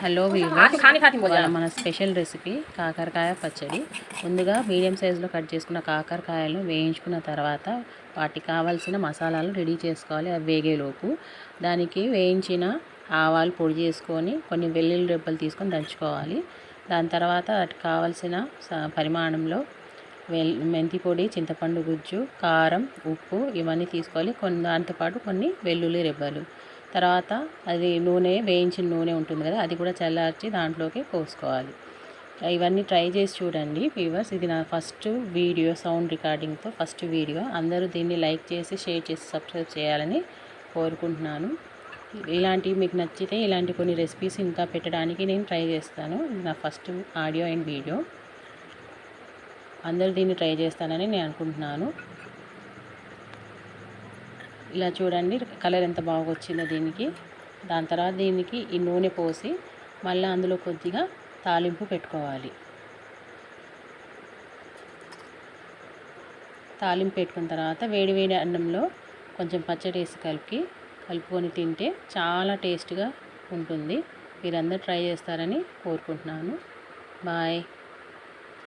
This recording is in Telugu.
హలో వీవర్స్, ఇవాళ మన స్పెషల్ రెసిపీ కాకరకాయ పచ్చడి. ముందుగా మీడియం సైజులో కట్ చేసుకున్న కాకరకాయలు వేయించుకున్న తర్వాత వాటికి కావాల్సిన మసాలాలు రెడీ చేసుకోవాలి. అవి వేగేలోపు దానికి వేయించిన ఆవాలు పొడి చేసుకొని కొన్ని వెల్లుల్లి రెబ్బలు తీసుకొని దంచుకోవాలి. దాని తర్వాత వాటికి కావాల్సిన పరిమాణంలో మెంతి పొడి, చింతపండు గుజ్జు, కారం, ఉప్పు ఇవన్నీ తీసుకోవాలి. దాంతోపాటు కొన్ని వెల్లుల్లి రెబ్బలు. తర్వాత అది నూనె, వేయించిన నూనె ఉంటుంది కదా, అది కూడా చల్లార్చి దాంట్లోకి పోసుకోవాలి. ఇవన్నీ ట్రై చేసి చూడండి వ్యూవర్స్. ఇది నా ఫస్ట్ వీడియో, సౌండ్ రికార్డింగ్తో ఫస్ట్ వీడియో. అందరూ దీన్ని లైక్ చేసి, షేర్ చేసి, సబ్స్క్రైబ్ చేయాలని కోరుకుంటున్నాను. ఇలాంటివి మీకు నచ్చితే ఇలాంటి కొన్ని రెసిపీస్ ఇంకా పెట్టడానికి నేను ట్రై చేస్తాను. ఇది నా ఫస్ట్ ఆడియో అండ్ వీడియో. అందరూ దీన్ని ట్రై చేస్తానని నేను అనుకుంటున్నాను. ఇలా చూడండి కలర్ ఎంత బాగా వచ్చిందో దీనికి. దాని తర్వాత దీనికి ఈ నూనె పోసి మళ్ళీ అందులో కొద్దిగా తాలింపు పెట్టుకోవాలి. తాలింపు పెట్టుకున్న తర్వాత వేడి వేడి అన్నంలో కొంచెం పచ్చడి వేసి కలుపుకొని తింటే చాలా టేస్ట్గా ఉంటుంది. మీరందరూ ట్రై చేస్తారని కోరుకుంటున్నాను. బాయ్.